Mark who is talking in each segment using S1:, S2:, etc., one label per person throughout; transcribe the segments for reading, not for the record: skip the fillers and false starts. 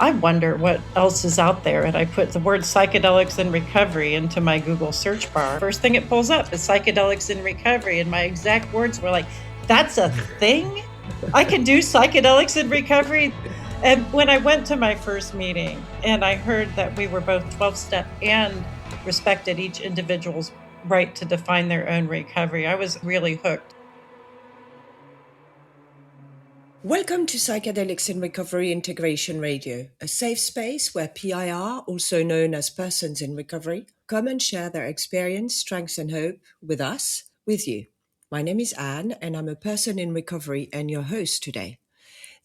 S1: I wonder what else is out there. And I put the word psychedelics in recovery into my Google search bar. First thing it pulls up is psychedelics in recovery. And my exact words were like, that's a thing? I can do psychedelics in recovery? And when I went to my first meeting and I heard that we were both 12-step and respected each individual's right to define their own recovery, I was really hooked.
S2: Welcome to Psychedelics in Recovery Integration Radio, a safe space where PIR, also known as Persons in Recovery, come and share their experience, strengths, and hope with us, with you. My name is Anne, and I'm a person in recovery and your host today.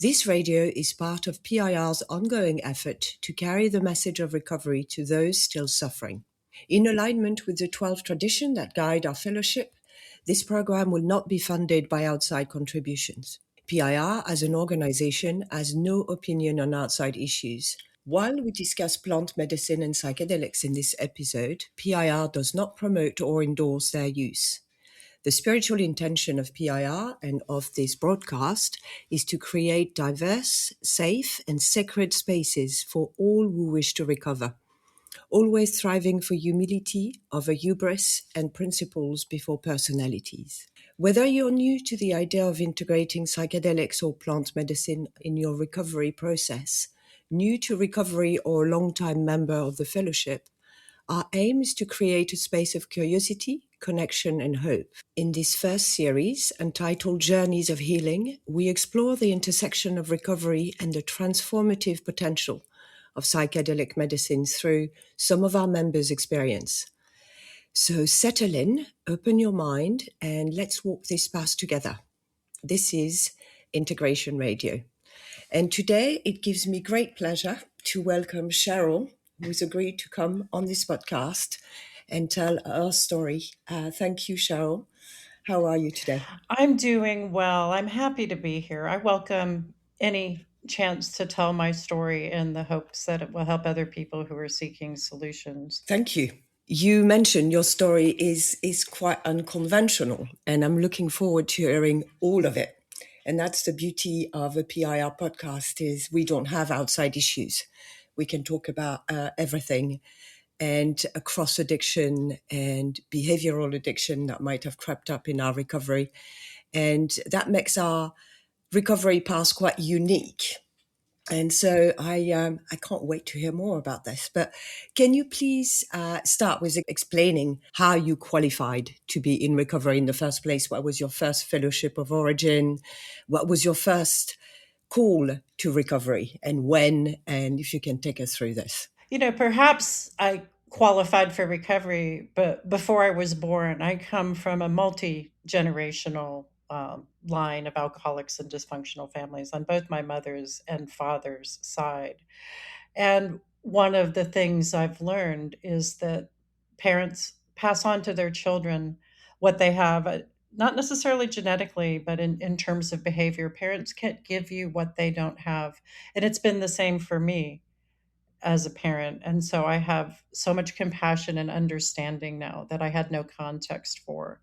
S2: This radio is part of PIR's ongoing effort to carry the message of recovery to those still suffering. In alignment with the 12 traditions that guide our fellowship, this program will not be funded by outside contributions. PIR as an organization has no opinion on outside issues. While we discuss plant medicine and psychedelics in this episode, PIR does not promote or endorse their use. The spiritual intention of PIR and of this broadcast is to create diverse, safe, and sacred spaces for all who wish to recover, always striving for humility over hubris and principles before personalities. Whether you're new to the idea of integrating psychedelics or plant medicine in your recovery process, new to recovery or a long-time member of the fellowship, our aim is to create a space of curiosity, connection, and hope. In this first series, entitled Journeys of Healing, we explore the intersection of recovery and the transformative potential of psychedelic medicines through some of our members' experience. So settle in, open your mind, and let's walk this path together. This is Integration Radio. And today it gives me great pleasure to welcome Cheryl, who's agreed to come on this podcast and tell her story. Thank you, Cheryl. How are you today?
S1: I'm doing well. I'm happy to be here. I welcome any chance to tell my story in the hopes that it will help other people who are seeking solutions.
S2: Thank you. You mentioned your story is quite unconventional, and I'm looking forward to hearing all of it. And that's the beauty of a PIR podcast is we don't have outside issues. We can talk about everything and across addiction and behavioral addiction that might have crept up in our recovery. And that makes our recovery path quite unique. And so I can't wait to hear more about this. But can you please start with explaining how you qualified to be in recovery in the first place? What was your first fellowship of origin? What was your first call to recovery and when? And if you can take us through this.
S1: Perhaps I qualified for recovery, but before I was born, I come from a multi-generational line of alcoholics and dysfunctional families on both my mother's and father's side. And one of the things I've learned is that parents pass on to their children what they have, not necessarily genetically, but in terms of behavior. Parents can't give you what they don't have. And it's been the same for me as a parent. And so I have so much compassion and understanding now that I had no context for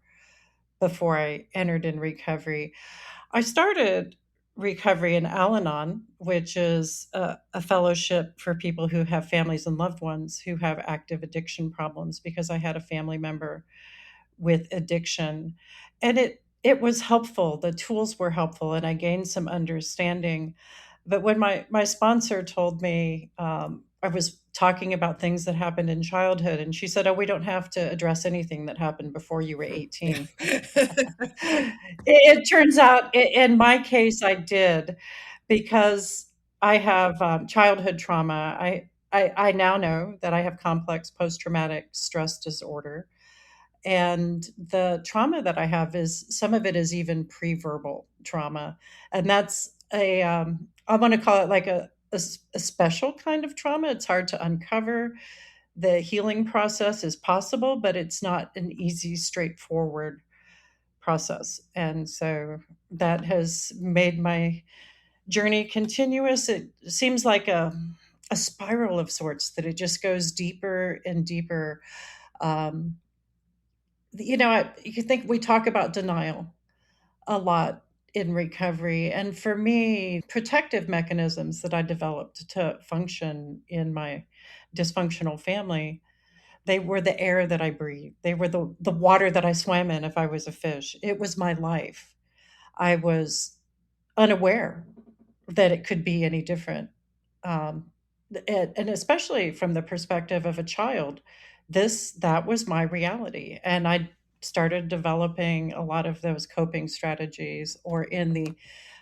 S1: before I entered in recovery. I started recovery in Al Anon, which is a fellowship for people who have families and loved ones who have active addiction problems, because I had a family member with addiction. And it was helpful. The tools were helpful, and I gained some understanding. But when my sponsor told me, I was talking about things that happened in childhood, and she said, "Oh, we don't have to address anything that happened before you were 18." It turns out, in my case, I did, because I have childhood trauma. I now know that I have complex post-traumatic stress disorder. And the trauma that I have is, some of it is even pre-verbal trauma. And that's I want to call it like a special kind of trauma. It's hard to uncover. The healing process is possible, but it's not an easy, straightforward process. And so that has made my journey continuous. It seems like a spiral of sorts, that it just goes deeper and deeper. You think we talk about denial a lot in recovery. And for me, protective mechanisms that I developed to function in my dysfunctional family, they were the air that I breathed. They were the water that I swam in if I was a fish. It was my life. I was unaware that it could be any different. Um, and especially from the perspective of a child, that was my reality. And I started developing a lot of those coping strategies, or in the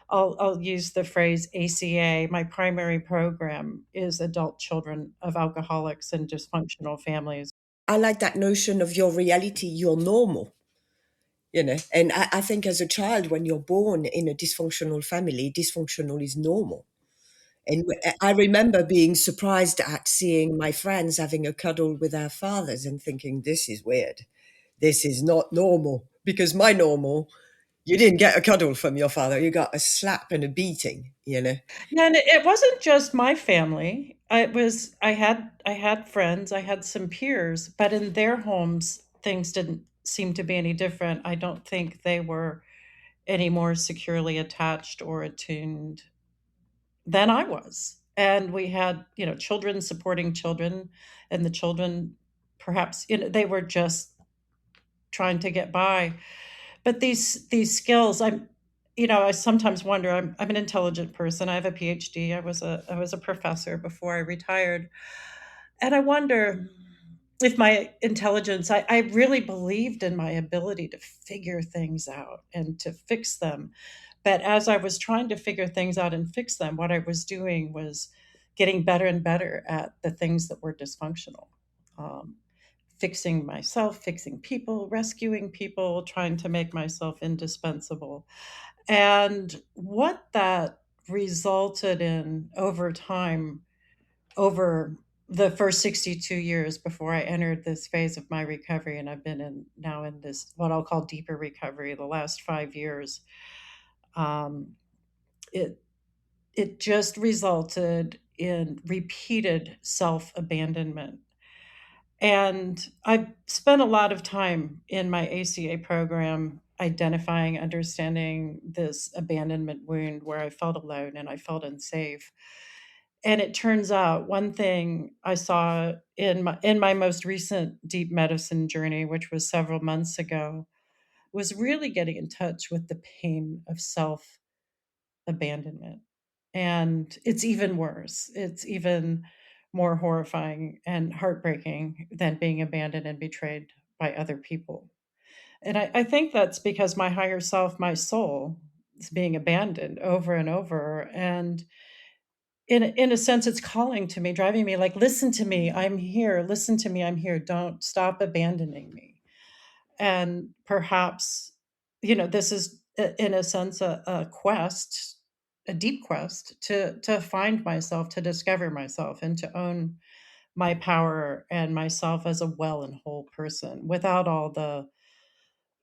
S1: I'll use the phrase ACA. My primary program is adult children of alcoholics and dysfunctional families.
S2: I like that notion of your reality, your normal, And I think as a child, when you're born in a dysfunctional family, dysfunctional is normal. And I remember being surprised at seeing my friends having a cuddle with their fathers and thinking, this is weird. This is not normal. Because my normal, you didn't get a cuddle from your father, you got a slap and a beating.
S1: Yeah, and it wasn't just my family. I had friends, I had some peers, but in their homes things didn't seem to be any different. I don't think they were any more securely attached or attuned than I was. And we had, children supporting children, and the children perhaps, they were just trying to get by. But these skills, I sometimes wonder. I'm an intelligent person. I have a PhD. I was a professor before I retired, and I wonder if my intelligence. I really believed in my ability to figure things out and to fix them. But as I was trying to figure things out and fix them, what I was doing was getting better and better at the things that were dysfunctional. Um, Fixing myself, fixing people, rescuing people, trying to make myself indispensable. And what that resulted in over time, over the first 62 years before I entered this phase of my recovery, and I've been in now in this, what I'll call deeper recovery, the last 5 years, um, it, it just resulted in repeated self abandonment. And I spent a lot of time in my ACA program identifying, understanding this abandonment wound where I felt alone and I felt unsafe. And it turns out one thing I saw in my most recent deep medicine journey, which was several months ago, was really getting in touch with the pain of self abandonment. And it's even worse. It's even more horrifying and heartbreaking than being abandoned and betrayed by other people. And I think that's because my higher self, my soul, is being abandoned over and over. And in a sense, it's calling to me, driving me like, listen to me, I'm here. Listen to me, I'm here. Don't stop abandoning me. And perhaps, this is in a sense a quest, a deep quest to find myself, to discover myself, and to own my power and myself as a well and whole person without all the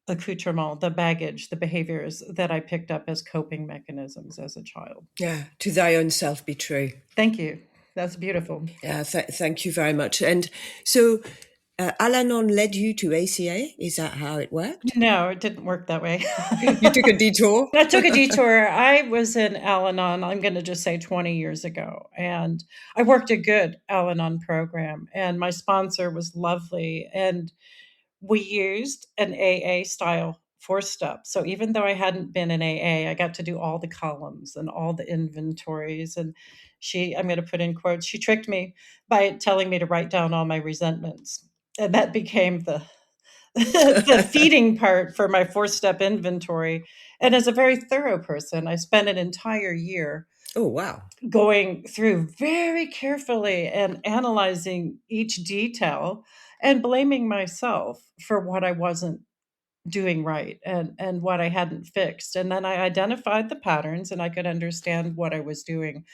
S1: accoutrement, the baggage, the behaviors that I picked up as coping mechanisms as a child.
S2: Yeah, to thy own self be true.
S1: Thank you. That's beautiful.
S2: Yeah, thank you very much. And so Al-Anon led you to ACA. Is that how it worked?
S1: No, it didn't work that way.
S2: You took a detour?
S1: I took a detour. I was in Al-Anon, I'm going to just say 20 years ago, and I worked a good Al-Anon program, and my sponsor was lovely, and we used an AA style four-step. So even though I hadn't been in AA, I got to do all the columns and all the inventories, and I'm going to put in quotes, she tricked me by telling me to write down all my resentments. And that became the feeding part for my four-step inventory. And as a very thorough person, I spent an entire year
S2: Oh, wow.
S1: going through very carefully and analyzing each detail and blaming myself for what I wasn't doing right and what I hadn't fixed. And then I identified the patterns and I could understand what I was doing.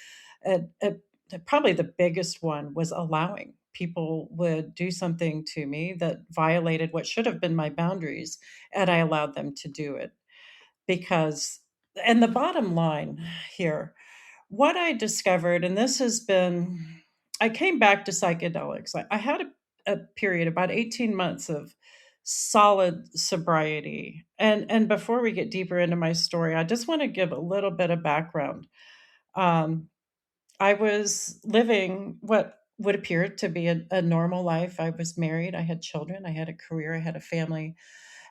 S1: Probably the biggest one was allowing people would do something to me that violated what should have been my boundaries, and I allowed them to do it. Because, and the bottom line here, what I discovered, and this has been, I came back to psychedelics. I had a period, about 18 months of solid sobriety. And before we get deeper into my story, I just want to give a little bit of background. Um, I was living what would appear to be a normal life. I was married, I had children, I had a career, I had a family,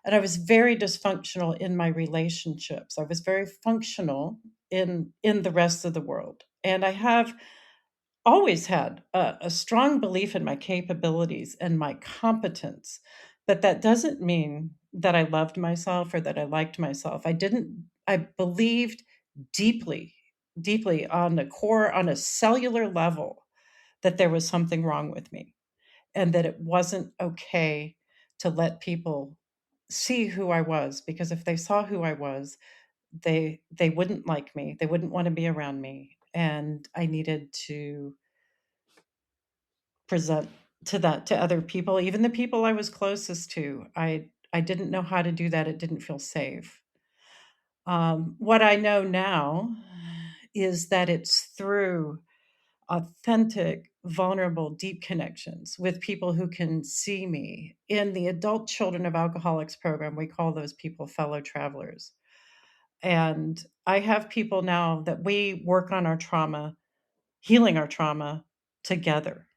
S1: and I was very dysfunctional in my relationships. I was very functional in the rest of the world. And I have always had a strong belief in my capabilities and my competence, but that doesn't mean that I loved myself or that I liked myself. I believed deeply, deeply on the core, on a cellular level, that there was something wrong with me and that it wasn't okay to let people see who I was, because if they saw who I was, they wouldn't like me. They wouldn't want to be around me. And I needed to present to other people, even the people I was closest to. I didn't know how to do that. It didn't feel safe. What I know now is that it's through authentic, vulnerable, deep connections with people who can see me. In the Adult Children of Alcoholics program, we call those people fellow travelers. And I have people now that we work on our trauma, healing our trauma together.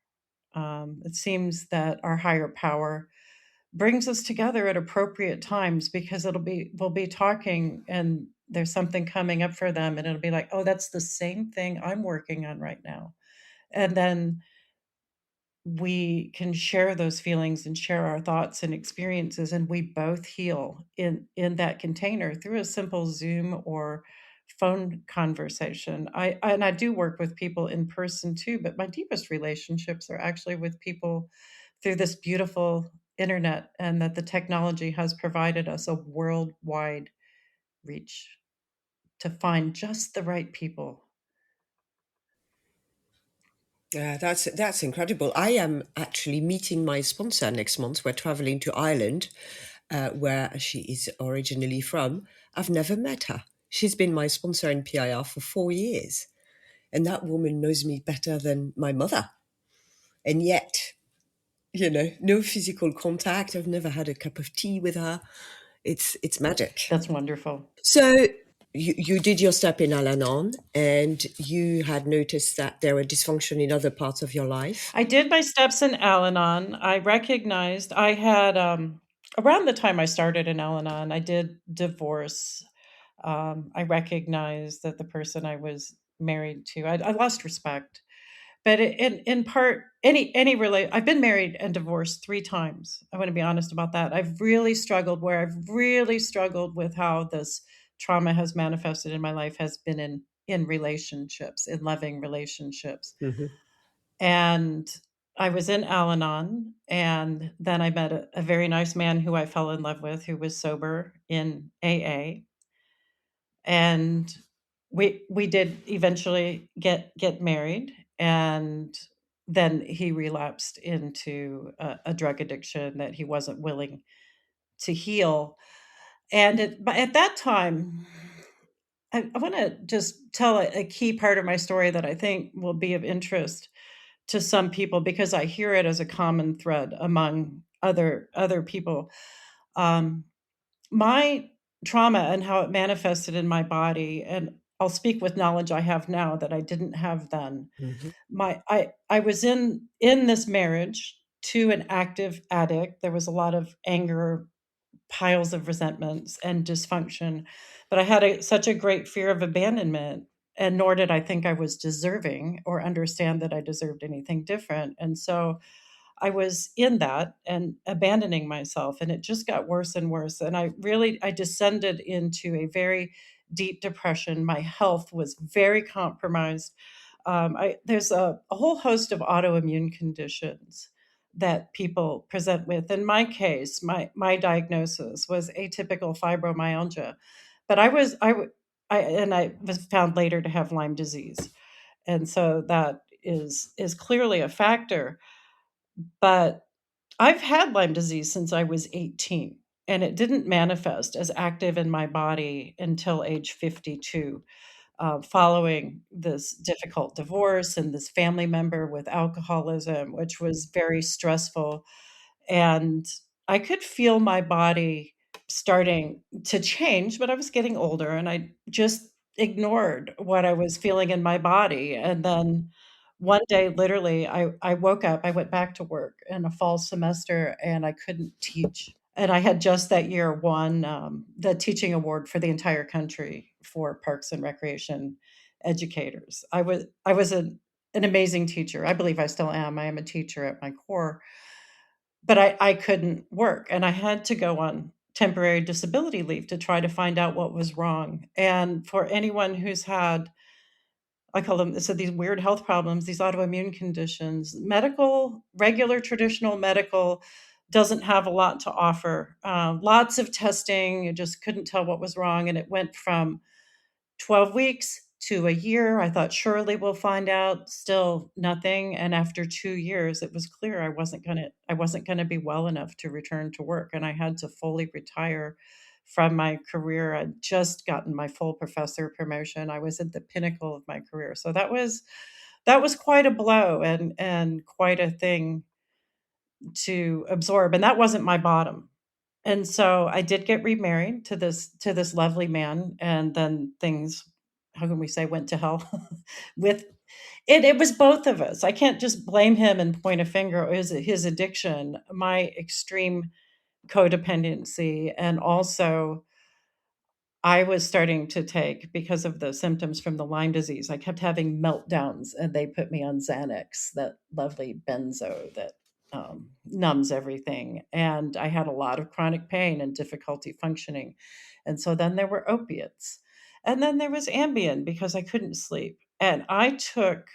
S1: It seems that our higher power brings us together at appropriate times, because we'll be talking and there's something coming up for them, and it'll be like, oh, that's the same thing I'm working on right now. And then we can share those feelings and share our thoughts and experiences, and we both heal in that container through a simple Zoom or phone conversation. I do work with people in person too, but my deepest relationships are actually with people through this beautiful internet, and that the technology has provided us a worldwide reach to find just the right people.
S2: Yeah, that's incredible. I am actually meeting my sponsor next month. We're traveling to Ireland, where she is originally from. I've never met her. She's been my sponsor in PIR for 4 years, and that woman knows me better than my mother. And yet, no physical contact. I've never had a cup of tea with her. It's magic.
S1: That's wonderful.
S2: So you did your step in Al-Anon, and you had noticed that there were dysfunction in other parts of your life.
S1: I did my steps in Al-Anon. I recognized I had, around the time I started in Al-Anon, I did divorce. I recognized that the person I was married to, I lost respect. But in part, I've been married and divorced 3 times. I want to be honest about that. I've really struggled with how this trauma has manifested in my life has been in relationships, in loving relationships.
S2: Hmm.
S1: And I was in Al Anon, and then I met a very nice man who I fell in love with, who was sober in AA. And we did eventually get married, and then he relapsed into a drug addiction that he wasn't willing to heal. But at that time, I want to just tell a key part of my story that I think will be of interest to some people, because I hear it as a common thread among other people. Um, my trauma and how it manifested in my body, and I'll speak with knowledge I have now that I didn't have then.
S2: Hmm.
S1: I was in this marriage to an active addict. There was a lot of anger, piles of resentments and dysfunction, but I had such a great fear of abandonment, and nor did I think I was deserving or understand that I deserved anything different. And so I was in that and abandoning myself, and it just got worse and worse. And I descended into a very deep depression. My health was very compromised. There's a whole host of autoimmune conditions that people present with. In my case, my diagnosis was atypical fibromyalgia, but I was found later to have Lyme disease, and so that is clearly a factor. But I've had Lyme disease since I was 18, and it didn't manifest as active in my body until age 52, following this difficult divorce and this family member with alcoholism, which was very stressful. And I could feel my body starting to change, but I was getting older and I just ignored what I was feeling in my body. And then one day, literally, I woke up, I went back to work in a fall semester and I couldn't teach. And I had just that year won the teaching award for the entire country for parks and recreation educators. I was an amazing teacher. I believe I still am. I am a teacher at my core, but I couldn't work and I had to go on temporary disability leave to try to find out what was wrong. And for anyone who's had, I call them, so these weird health problems, these autoimmune conditions, medical, regular traditional medical doesn't have a lot to offer. Lots of testing, you just couldn't tell what was wrong. And it went from 12 weeks to a year. I thought surely we'll find out, still nothing. And after 2 years, it was clear I wasn't going to be well enough to return to work and I had to fully retire from my career. I'd just gotten my full professor promotion. I was at the pinnacle of my career. So that was quite a blow and quite a thing to absorb, and that wasn't my bottom. And so I did get remarried to this lovely man, and then things, how can we say, went to hell with it. It was both of us. I can't just blame him and point a finger. It was his addiction, my extreme codependency, and also I was starting to take, because of the symptoms from the Lyme disease, I kept having meltdowns and they put me on Xanax, that lovely benzo that numbs everything. And I had a lot of chronic pain and difficulty functioning. And so then there were opiates. And then there was Ambien because I couldn't sleep. And I took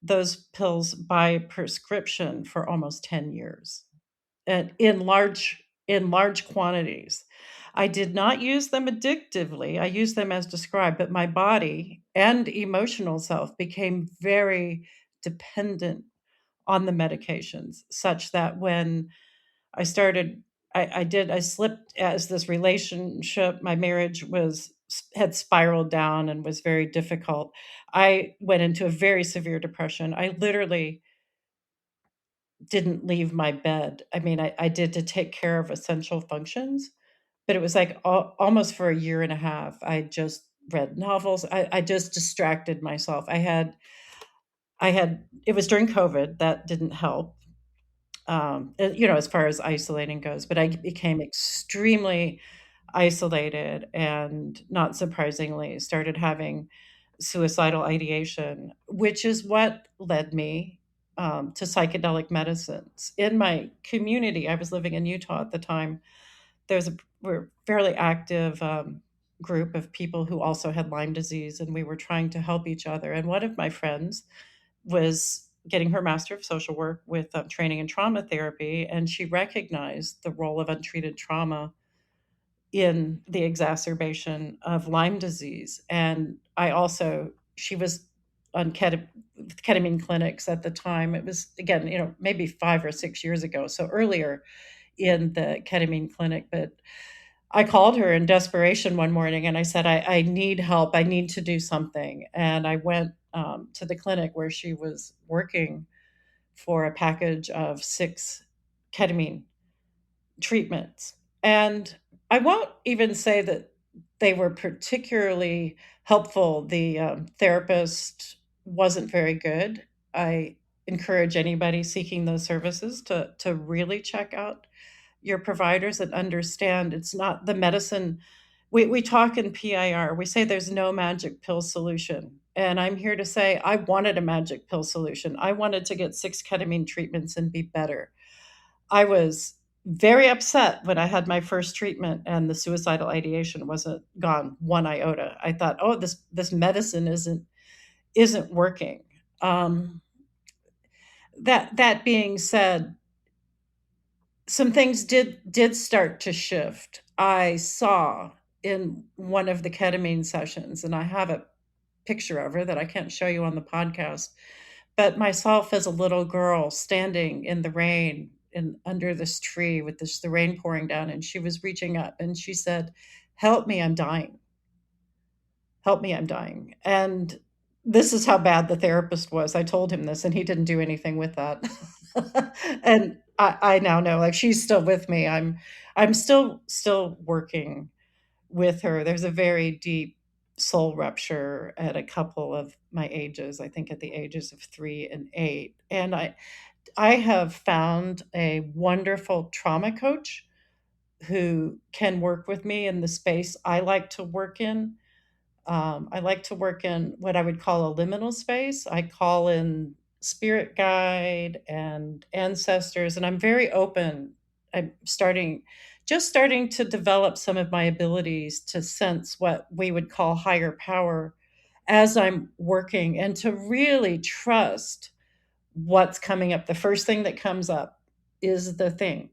S1: those pills by prescription for almost 10 years and in large quantities. I did not use them addictively. I used them as described, but my body and emotional self became very dependent on the medications, such that when I started, I slipped as this relationship, my marriage had spiraled down and was very difficult. I went into a very severe depression. I literally didn't leave my bed. I mean, I did to take care of essential functions, but it was like almost for a year and a half. I just read novels. I just distracted myself. It was during COVID that didn't help, as far as isolating goes, but I became extremely isolated and, not surprisingly, started having suicidal ideation, which is what led me to psychedelic medicines. In my community, I was living in Utah at the time. We're a fairly active group of people who also had Lyme disease, and we were trying to help each other. And one of my friends was getting her Master of Social Work with training in trauma therapy, and she recognized the role of untreated trauma in the exacerbation of Lyme disease. And she was on ketamine clinics at the time. It was, again, maybe 5 or 6 years ago, so earlier in the ketamine clinic. But I called her in desperation one morning and I said, I need help. I need to do something. And I went to the clinic where she was working for a package of 6 ketamine treatments. And I won't even say that they were particularly helpful. The therapist wasn't very good. I encourage anybody seeking those services to really check out your providers and understand it's not the medicine. We talk in PIR, we say there's no magic pill solution. And I'm here to say I wanted a magic pill solution. I wanted to get 6 ketamine treatments and be better. I was very upset when I had my first treatment and the suicidal ideation wasn't gone one iota. I thought, oh, this medicine isn't working. Um, that being said, some things did start to shift. I saw in one of the ketamine sessions, and I have a picture of her that I can't show you on the podcast, but myself as a little girl standing in the rain and under this tree with the rain pouring down, and she was reaching up and she said, "Help me, I'm dying. Help me, I'm dying." And this is how bad the therapist was. I told him this and he didn't do anything with that. And I now know, like, she's still with me. I'm still working with her. There's a very deep soul rupture at a couple of my ages, I think at the ages of 3 and 8. And I have found a wonderful trauma coach who can work with me in the space I like to work in. I like to work in what I would call a liminal space. I call in spirit guide and ancestors, and I'm very open. I'm starting to develop some of my abilities to sense what we would call higher power as I'm working, and to really trust what's coming up. The first thing that comes up is the thing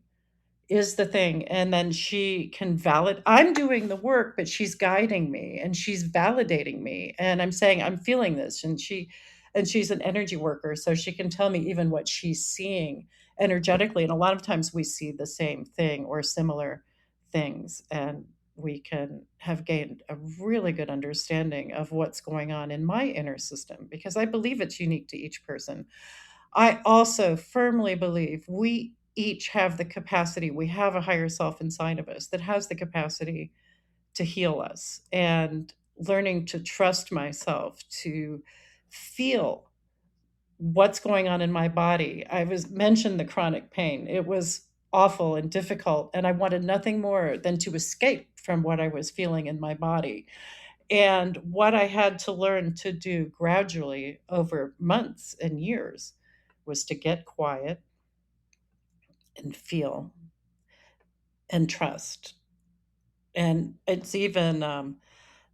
S1: and then she can validate. I'm doing the work, but she's guiding me and she's validating me, and I'm saying I'm feeling this, and she's an energy worker, so she can tell me even what she's seeing energetically, and a lot of times we see the same thing or similar things, and we can have gained a really good understanding of what's going on in my inner system, because I believe it's unique to each person. I also firmly believe we each have the capacity, we have a higher self inside of us that has the capacity to heal us. And learning to trust myself, to feel what's going on in my body. I was mentioned the chronic pain. It was awful and difficult, and I wanted nothing more than to escape from what I was feeling in my body. And what I had to learn to do gradually over months and years was to get quiet and feel and trust. And it's even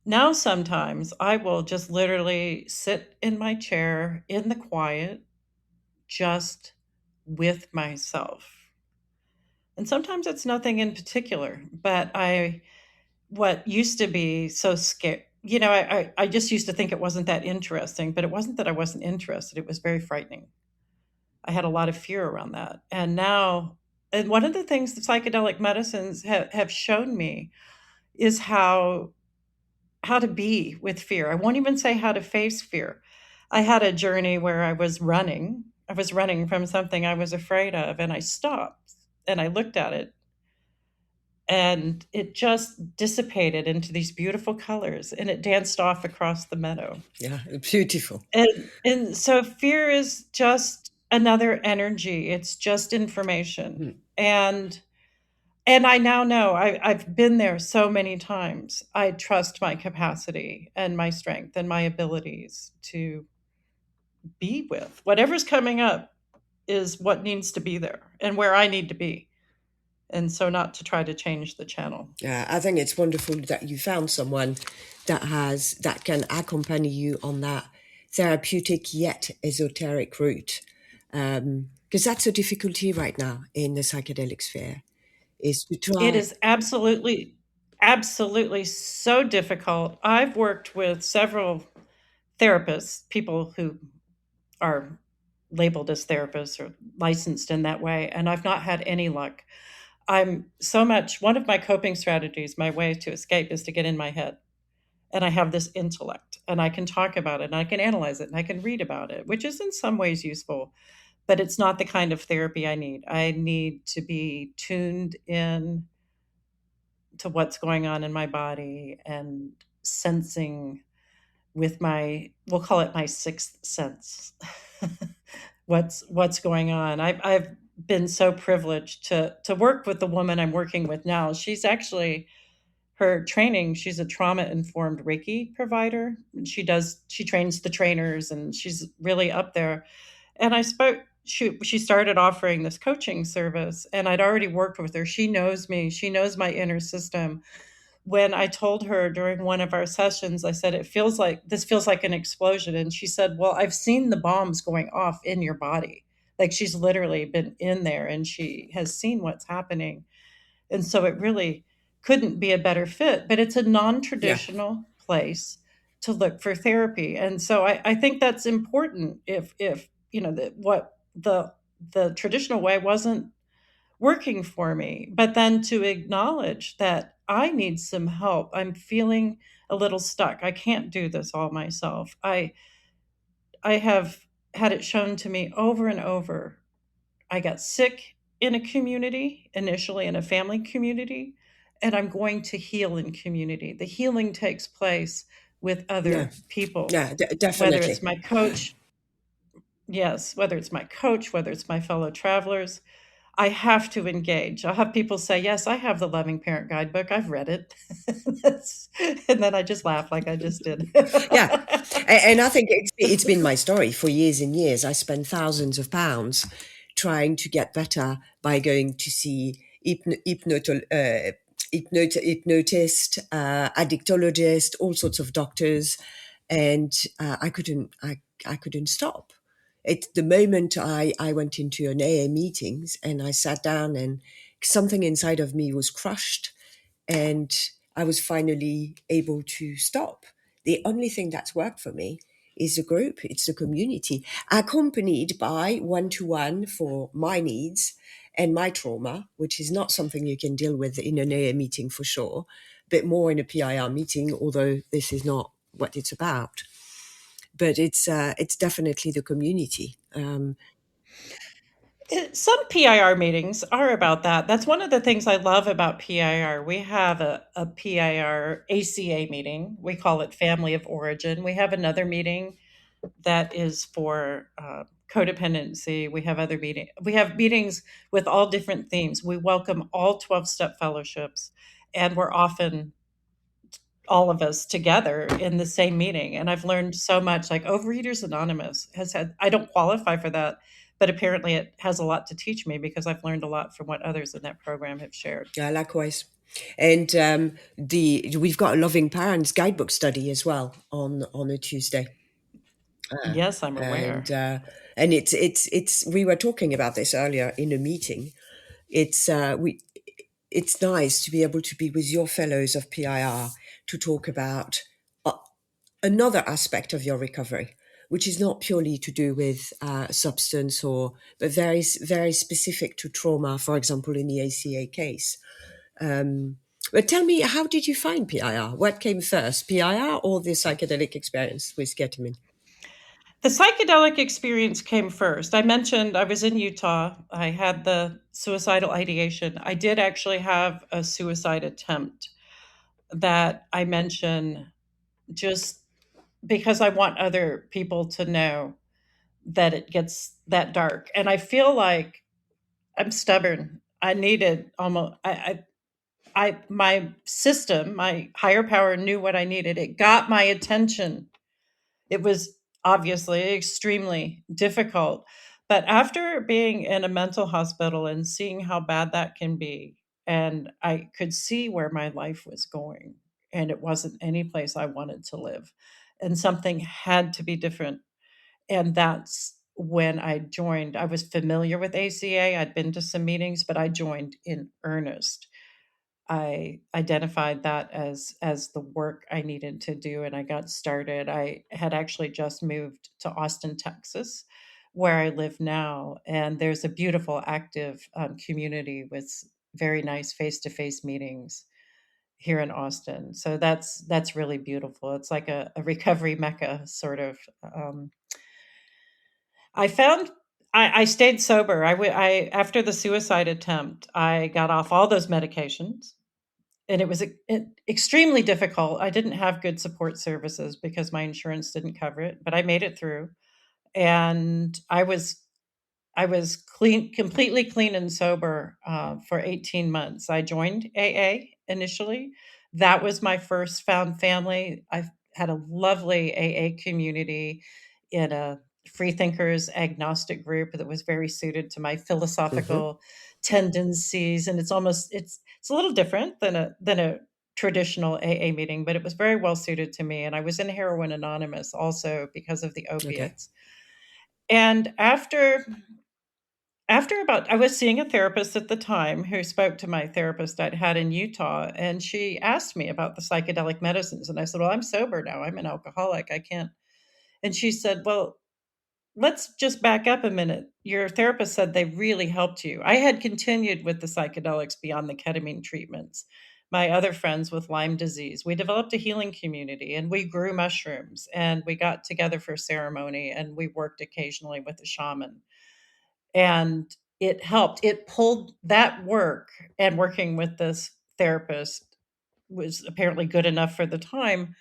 S1: now, sometimes I will just literally sit in my chair in the quiet, just with myself. And sometimes it's nothing in particular, but what used to be so scary, I just used to think it wasn't that interesting, but it wasn't that I wasn't interested. It was very frightening. I had a lot of fear around that. And now, and one of the things the psychedelic medicines have shown me is how to be with fear. I won't even say how to face fear. I had a journey where I was running. I was running from something I was afraid of, and I stopped and I looked at it, and it just dissipated into these beautiful colors, and it danced off across the meadow.
S2: Yeah, beautiful.
S1: And so fear is just another energy. It's just information.
S2: Mm.
S1: And I now know, I've been there so many times. I trust my capacity and my strength and my abilities to be with whatever's coming up is what needs to be there and where I need to be. And so not to try to change the channel.
S2: Yeah, I think it's wonderful that you found someone that can accompany you on that therapeutic yet esoteric route. Because that's a difficulty right now in the psychedelic sphere, is to
S1: It
S2: try.
S1: is absolutely so difficult. I've worked with several therapists, people who are labeled as therapists or licensed in that way, and I've not had any luck. One of my coping strategies, my way to escape, is to get in my head. And I have this intellect, and I can talk about it, and I can analyze it, and I can read about it, which is in some ways useful, but it's not the kind of therapy I need. I need to be tuned in to what's going on in my body and sensing with we'll call it my sixth sense, what's going on. I've been so privileged to work with the woman I'm working with now. She's actually, her training, she's a trauma informed Reiki provider. She trains the trainers, and she's really up there. And she started offering this coaching service, and I'd already worked with her. She knows me. She knows my inner system. When I told her during one of our sessions, I said, this feels like an explosion. And she said, well, I've seen the bombs going off in your body. Like, she's literally been in there and she has seen what's happening. And so it really couldn't be a better fit, but it's a
S2: Yeah,
S1: non-traditional place to look for therapy. And so I think that's important. If the traditional way wasn't working for me, but then to acknowledge that I need some help. I'm feeling a little stuck. I can't do this all myself. I have had it shown to me over and over I got sick in a community, initially in a family community, and I'm going to heal in community. The healing takes place with
S2: Yeah,
S1: other people,
S2: yeah,
S1: whether it's
S2: definitely.
S1: my coach, yes, whether it's my coach, whether it's my fellow travelers. I have to engage. I'll have people say, "Yes, I have the Loving Parent Guidebook. I've read it." And then I just laugh like I just did.
S2: Yeah, and I think it's been my story for years and years. I spent thousands of pounds trying to get better by going to see hypnotist, addictologist, all sorts of doctors, and I couldn't stop. It the moment I went into an AA meetings and I sat down and something inside of me was crushed and I was finally able to stop. The only thing that's worked for me is a group, it's a community, accompanied by one to one for my needs and my trauma, which is not something you can deal with in an AA meeting for sure, but more in a PIR meeting, although this is not what it's about. But it's definitely the community.
S1: Some PIR meetings are about that. That's one of the things I love about PIR. We have a PIR ACA meeting. We call it Family of Origin. We have another meeting that is for codependency. We have other meeting. We have meetings with all different themes. We welcome all 12-step fellowships, and we're often all of us together in the same meeting. And I've learned so much. Like Overeaters Anonymous has had, I don't qualify for that, but apparently it has a lot to teach me because I've learned a lot from what others in that program have shared.
S2: Yeah, likewise. And the we've got a loving parents guidebook study as well on a Tuesday.
S1: Yes, I'm
S2: And
S1: aware.
S2: it's we were talking about this earlier in a meeting. It's we it's nice to be able to be with your fellows of PIR to talk about uh, another aspect of your recovery, which is not purely to do with substance or but very specific to trauma. For example, in the ACA case. But tell me, how did you find PIR? What came first, PIR or the psychedelic experience with ketamine?
S1: The psychedelic experience came first. I mentioned I was in Utah. I had the suicidal ideation. I did actually have a suicide attempt that I mention just because I want other people to know that it gets that dark. And I feel like I'm stubborn. I needed almost my system, my higher power knew what I needed. It got my attention. It was obviously extremely difficult. But after being in a mental hospital and seeing how bad that can be, and I could see where my life was going, and it wasn't any place I wanted to live, and something had to be different. And that's when I joined. I was familiar with ACA. I'd been to some meetings, but I joined in earnest. I identified that as the work I needed to do, and I got started. I had actually just moved to Austin, Texas, where I live now, and there's a beautiful, active community with very nice face-to-face meetings here in Austin. So that's really beautiful. It's like a recovery mecca, sort of. I found I stayed sober. I after the suicide attempt, I got off all those medications and it was extremely difficult. I didn't have good support services because my insurance didn't cover it, but I made it through. And I was clean, completely clean and sober for 18 months. I joined AA initially. That was my first found family. I had a lovely AA community in a free thinkers agnostic group that was very suited to my
S2: Hmm.
S1: philosophical tendencies. And it's a little different than a traditional AA meeting, but it was very well suited to me. And I was in Heroin Anonymous also because of the
S2: Okay.
S1: opiates. And after about I was seeing a therapist at the time who spoke to my therapist I'd had in Utah, and she asked me about the psychedelic medicines, and I said, "Well, I'm sober now. I'm an alcoholic. I can't." And she said, "Well, let's just back up a minute. Your therapist said they really helped you." I had continued with the psychedelics beyond the ketamine treatments. My other friends with Lyme disease, we developed a healing community and we grew mushrooms and we got together for ceremony and we worked occasionally with a shaman. And it helped. It pulled that work, and working with this therapist was apparently good enough for the time.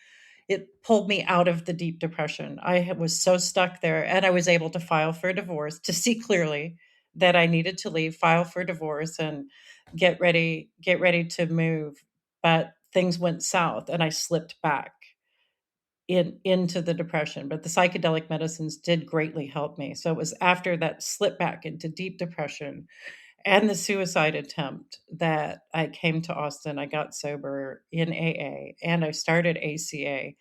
S1: It pulled me out of the deep depression. Was so stuck there, and I was able to file for divorce to see clearly that I needed to leave, file for divorce, and get ready to move. But things went south, and I slipped back into the depression. But the psychedelic medicines did greatly help me. So it was after that slip back into deep depression and the suicide attempt that I came to Austin. I got sober in AA, and I started ACA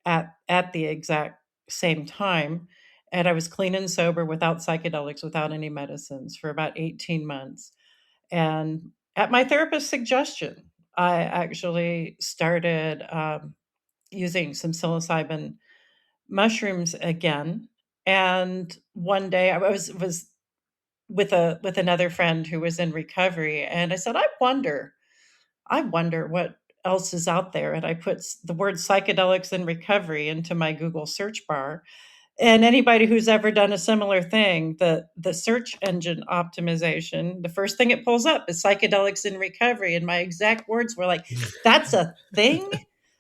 S1: at the exact same time. And I was clean and sober without psychedelics, without any medicines for about 18 months. And at my therapist's suggestion, I actually started using some psilocybin mushrooms again. And one day I was with another friend who was in recovery, and I said, I wonder what else is out there. And I put the word psychedelics in recovery into my Google search bar. And anybody who's ever done a similar thing, the search engine optimization, the first thing it pulls up is psychedelics in recovery. And my exact words were like, that's a thing?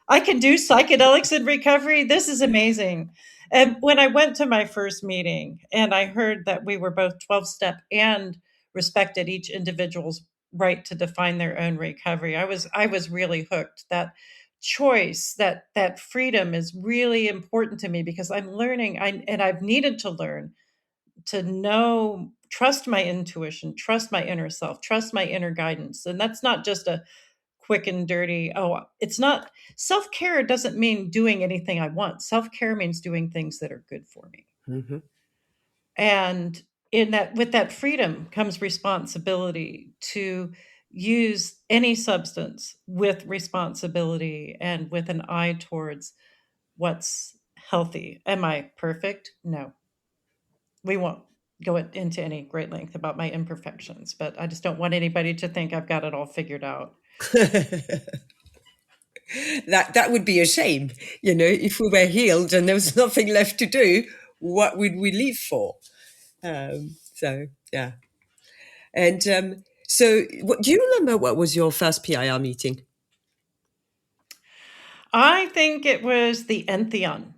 S1: I can do psychedelics in recovery? This is amazing. And when I went to my first meeting and I heard that we were both 12 step and respected each individual's right to define their own recovery, I was really hooked. That choice, that freedom is really important to me because I'm learning, and I've needed to learn to know, trust my intuition, trust my inner self, trust my inner guidance. And that's not just a quick and dirty, oh, it's not. Self-care doesn't mean doing anything I want. Self-care means doing things that are good for me.
S2: Hmm.
S1: And in that, with that freedom comes responsibility to use any substance with responsibility and with an eye towards what's healthy. Am I perfect? No. We won't go into any great length about my imperfections, but I just don't want anybody to think I've got it all figured out.
S2: That would be a shame, if we were healed and there was nothing left to do, what would we live for? So yeah. And do you remember what was your first PIR meeting?
S1: I think it was the Entheon.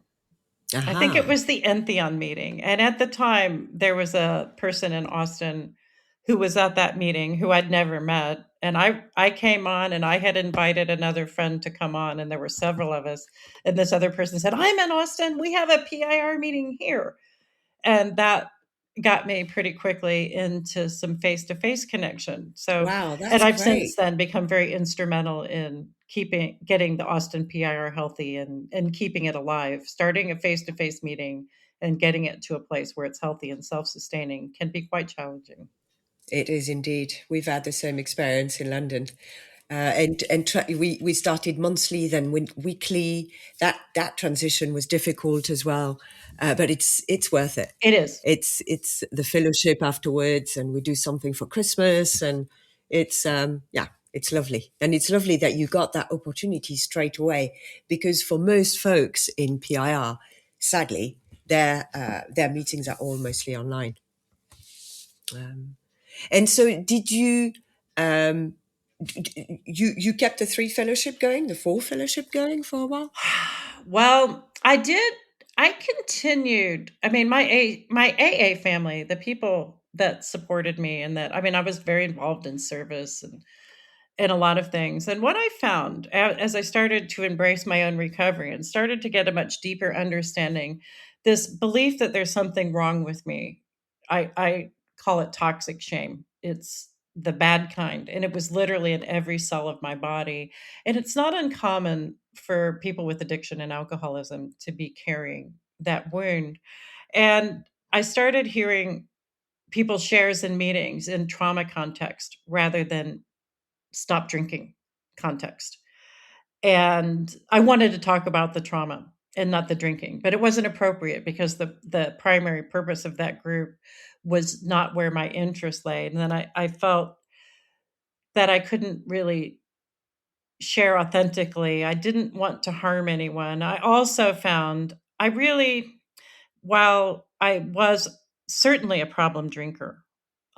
S1: I think it
S2: Aha.
S1: was the Entheon meeting. And at the time, there was a person in Austin who was at that meeting who I'd never met. And I came on, and I had invited another friend to come on, and there were several of us. And this other person said, I'm in Austin. We have a PIR meeting here. And that got me pretty quickly into some face-to-face connection. So,
S2: Wow,
S1: and
S2: that's
S1: I've
S2: great.
S1: since then become very instrumental in getting the Austin PIR healthy and keeping it alive. Starting a face-to-face meeting and getting it to a place where it's healthy and self-sustaining can be quite challenging.
S2: It is indeed. We've had the same experience in London, we started monthly, then went weekly. That transition was difficult as well, but it's worth it.
S1: It is.
S2: It's the fellowship afterwards, and we do something for Christmas, and it's yeah, it's lovely, and it's lovely that you got that opportunity straight away, because for most folks in PIR, sadly, their meetings are all mostly online. And so, did you? Um, you kept the 3 fellowship going, the 4 fellowship going for a while?
S1: Well, I did. I continued. I mean, my AA family, the people that supported me, and that, I mean, I was very involved in service and in a lot of things. And what I found as I started to embrace my own recovery and started to get a much deeper understanding, this belief that there's something wrong with me, I call it toxic shame. It's the bad kind. And it was literally in every cell of my body. And it's not uncommon for people with addiction and alcoholism to be carrying that wound. And I started hearing people's shares in meetings in trauma context rather than stop drinking context. And I wanted to talk about the trauma and not the drinking, but it wasn't appropriate because the primary purpose of that group was not where my interest lay. And then I felt that I couldn't really share authentically. I didn't want to harm anyone. I also found I really, while I was certainly a problem drinker,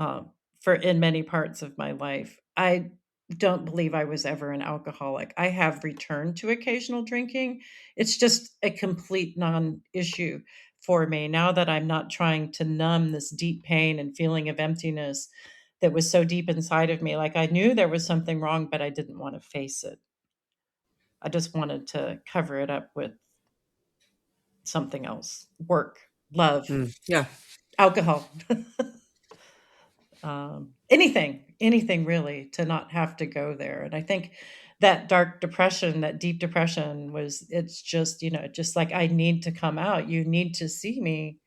S1: um, for in many parts of my life. I don't believe I was ever an alcoholic. I have returned to occasional drinking. It's just a complete non-issue for me now that I'm not trying to numb this deep pain and feeling of emptiness that was so deep inside of me. Like I knew there was something wrong, but I didn't want to face it. I just wanted to cover it up with something else, work, love,
S2: Yeah.
S1: alcohol. Anything really to not have to go there. And I think that dark depression, that deep depression was, it's just, just like, I need to come out. You need to see me.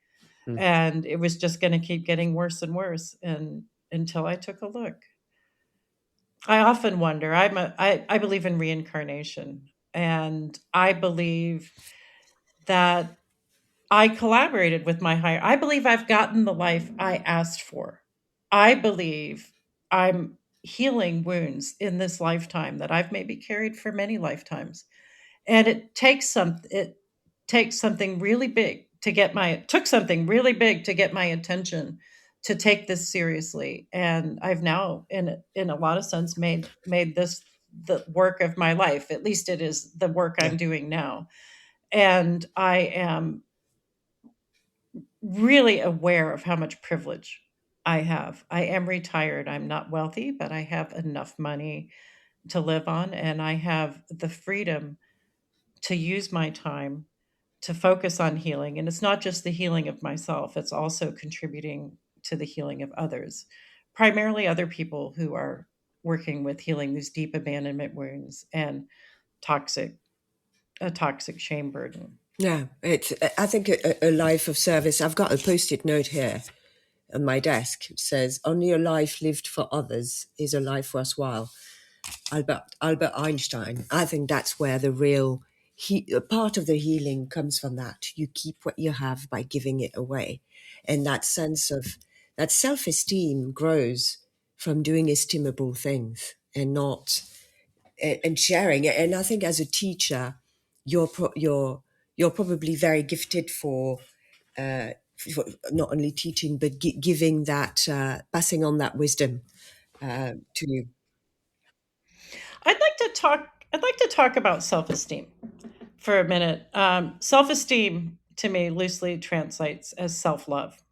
S2: Mm.
S1: And it was just going to keep getting worse and worse. And until I took a look, I often wonder, I believe in reincarnation, and I believe that I collaborated with my higher. I believe I've gotten the life I asked for. I believe I'm healing wounds in this lifetime that I've maybe carried for many lifetimes. And it takes something really big to get my it took something really big to get my attention to take this seriously. And I've now in a lot of sense made this the work of my life. At least it is the work
S2: Yeah.
S1: I'm doing now. And I am really aware of how much privilege I have. I am retired. I'm not wealthy, but I have enough money to live on, and I have the freedom to use my time to focus on healing. And it's not just the healing of myself, it's also contributing to the healing of others, primarily other people who are working with healing these deep abandonment wounds and toxic a toxic shame burden.
S2: Yeah. I think a life of service. I've got a post-it note here on my desk. It says, "Only a life lived for others is a life worthwhile." Albert Einstein. I think that's where the real part of the healing comes from. That you keep what you have by giving it away, and that sense of that self-esteem grows from doing estimable things and not and sharing it. And I think as a teacher, you're probably very gifted for not only teaching but giving that passing on that wisdom to you.
S1: I'd like to talk about self-esteem for a minute. Self-esteem to me loosely translates as self-love,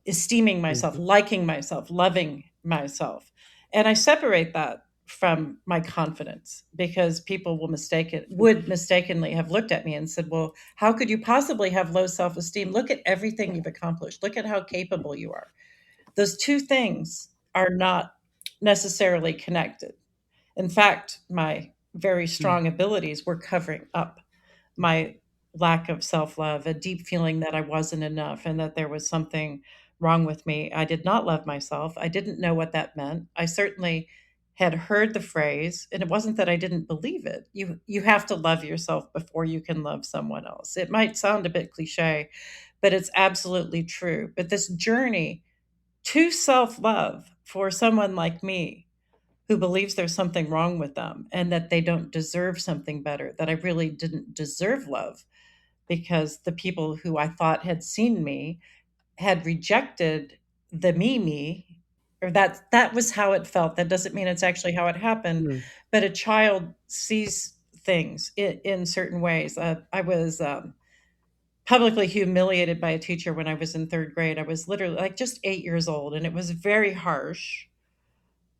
S1: esteeming myself,
S2: Mhm.
S1: liking myself, loving myself. And I separate that from my confidence because people would mistakenly have looked at me and said, "Well, how could you possibly have low self-esteem? Look at everything you've accomplished. Look at how capable you are." Those two things are not necessarily connected. In fact, my very
S2: Mm.
S1: strong abilities were covering up my lack of self love, a deep feeling that I wasn't enough and that there was something wrong with me. I did not love myself. I didn't know what that meant. I certainly had heard the phrase, and it wasn't that I didn't believe it. You have to love yourself before you can love someone else. It might sound a bit cliche, but it's absolutely true. But this journey to self love for someone like me who believes there's something wrong with them and that they don't deserve something better, that I really didn't deserve love because the people who I thought had seen me had rejected the me, or that was how it felt. That doesn't mean it's actually how it happened,
S2: Mm.
S1: but a child sees things in certain ways. I was publicly humiliated by a teacher when I was in third grade. I was literally like just 8 years old, and it was very harsh.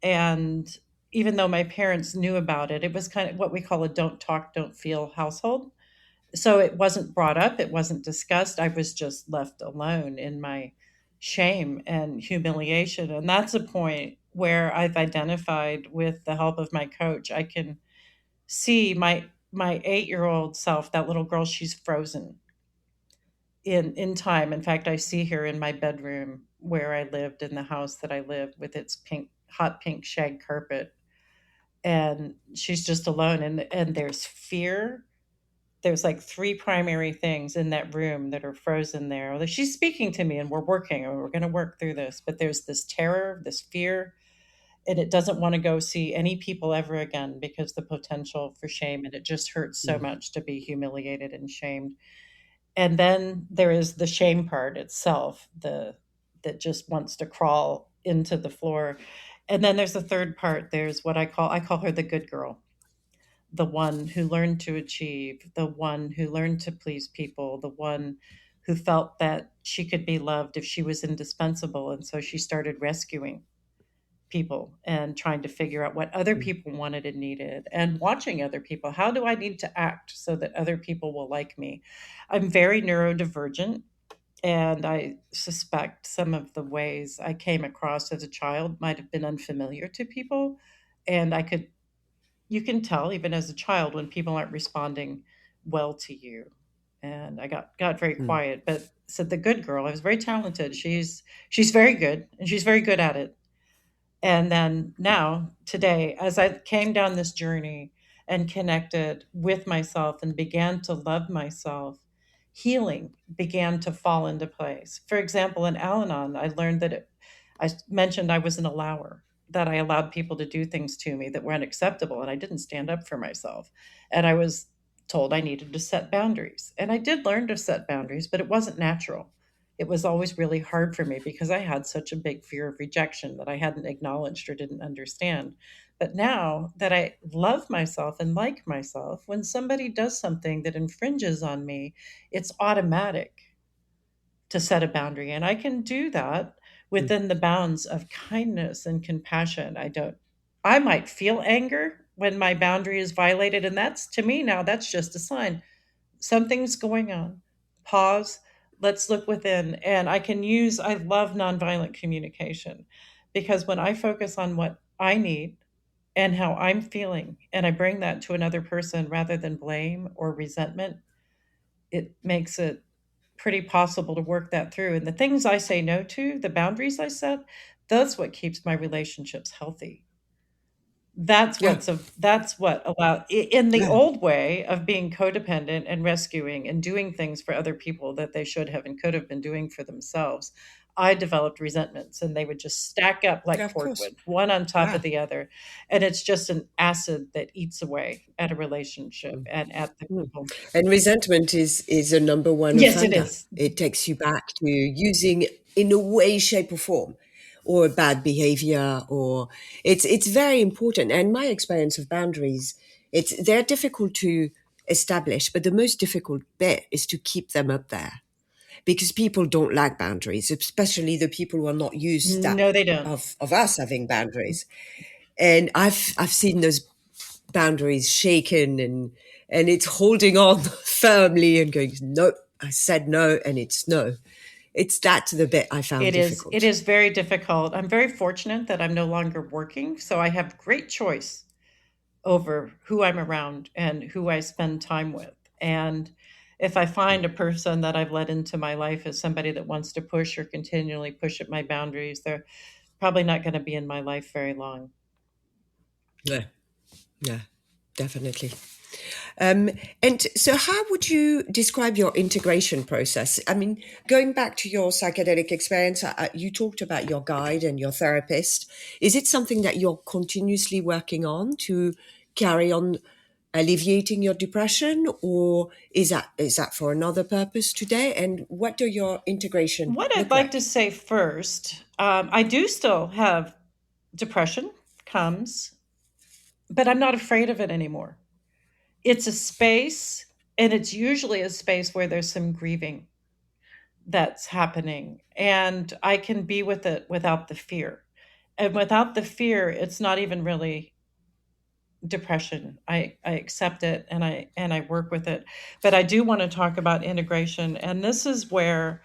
S1: And even though my parents knew about it, it was kind of what we call a don't talk, don't feel household. So it wasn't brought up, it wasn't discussed. I was just left alone in my shame and humiliation. And that's a point where I've identified with the help of my coach. I can see my 8-year-old self, that little girl, she's frozen in time. In fact, I see her in my bedroom where I lived in the house that I lived with its hot pink shag carpet, and she's just alone. And there's fear. There's like three primary things in that room that are frozen there. Like, she's speaking to me, and we're working, and we're going to work through this. But there's this terror, this fear, and it doesn't want to go see any people ever again because the potential for shame, and it just hurts so
S2: Mm.
S1: much to be humiliated and shamed. And then there is the shame part itself, that just wants to crawl into the floor. And then there's the third part. There's what I call her the good girl, the one who learned to achieve, the one who learned to please people, the one who felt that she could be loved if she was indispensable. And so she started rescuing people and trying to figure out what other
S2: Mm.
S1: people wanted and needed and watching other people. How do I need to act so that other people will like me? I'm very neurodivergent, and I suspect some of the ways I came across as a child might have been unfamiliar to people. And you can tell even as a child when people aren't responding well to you. And I got very
S2: Mm.
S1: quiet, but said the good girl. I was very talented. She's very good, and she's very good at it. And then now, today, as I came down this journey and connected with myself and began to love myself, healing began to fall into place. For example, in Al Anon, I learned that I mentioned I was an allower, that I allowed people to do things to me that were unacceptable, and I didn't stand up for myself. And I was told I needed to set boundaries. And I did learn to set boundaries, but it wasn't natural. It was always really hard for me because I had such a big fear of rejection that I hadn't acknowledged or didn't understand. But now that I love myself and like myself, when somebody does something that infringes on me, it's automatic to set a boundary. And I can do that
S2: Mm.
S1: within the bounds of kindness and compassion. I might feel anger when my boundary is violated. And that's, to me now, that's just a sign something's going on. Pause. Let's look within. And I love nonviolent communication because when I focus on what I need and how I'm feeling, and I bring that to another person rather than blame or resentment, it makes it pretty possible to work that through. And the things I say no to, the boundaries I set, that's what keeps my relationships healthy.
S2: Yeah.
S1: That's what allowed in the
S2: Yeah.
S1: old way of being codependent and rescuing and doing things for other people that they should have and could have been doing for themselves. I developed resentments, and they would just stack up
S2: Yeah,
S1: like
S2: of course.
S1: cordwood, one on top of
S2: Yeah.
S1: the other. And it's just an acid that eats away at a relationship
S2: Mm.
S1: and at the
S2: Mm.
S1: people.
S2: And resentment is a number one
S1: Yes, it
S2: offender.
S1: is.
S2: It takes you back to using in a way, shape, or form, or bad behavior, or it's very important. And my experience of boundaries, they're difficult to establish, but the most difficult bit is to keep them up there because people don't like boundaries, especially the people who are not used that
S1: No, they don't.
S2: of us having boundaries. And I've seen those boundaries shaken, and it's holding on firmly and going, no, I said no, and it's no. It's that's the bit I found
S1: It
S2: difficult.
S1: is very difficult. I'm very fortunate that I'm no longer working, so I have great choice over who I'm around and who I spend time with. And if I find a person that I've let into my life as somebody that wants to push or continually push at my boundaries, they're probably not going to be in my life very long.
S2: Yeah, yeah, definitely. Um, and so, how would you describe your integration process? I mean, going back to your psychedelic experience, you talked about your guide and your therapist. Is it something that you're continuously working on to carry on alleviating your depression, or is that for another purpose today? And what do your integration
S1: What I'd
S2: look
S1: like to
S2: like?
S1: say first, I do still have depression comes, but I'm not afraid of it anymore. It's a space, and it's usually a space where there's some grieving that's happening, and I can be with it without the fear. And without the fear, it's not even really depression. I accept it, and I work with it. But I do want to talk about integration, and this is where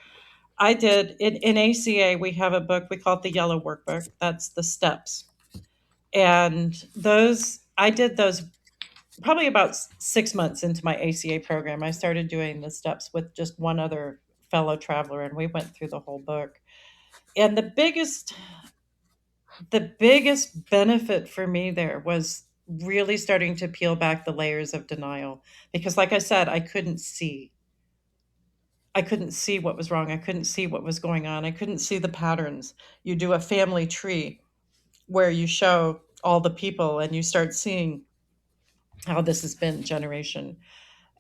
S1: I did in ACA. We have a book, we call it the Yellow Workbook. That's the steps, and those I did those probably about 6 months into my ACA program. I started doing the steps with just one other fellow traveler, and we went through the whole book. And the biggest benefit for me there was really starting to peel back the layers of denial, because like I said, I couldn't see what was wrong. I couldn't see what was going on. I couldn't see the patterns. You do a family tree where you show all the people, and you start seeing how this has been generation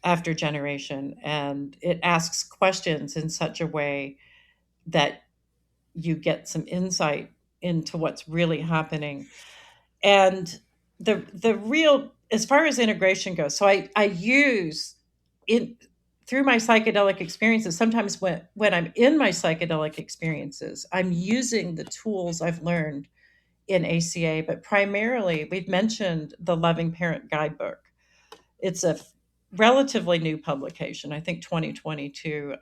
S1: after generation, and it asks questions in such a way that you get some insight into what's really happening. And the real, as far as integration goes, so I use in through my psychedelic experiences, sometimes when I'm in my psychedelic experiences, I'm using the tools I've learned in ACA, but primarily we've mentioned the Loving Parent Guidebook. It's a relatively new publication, I think 2022.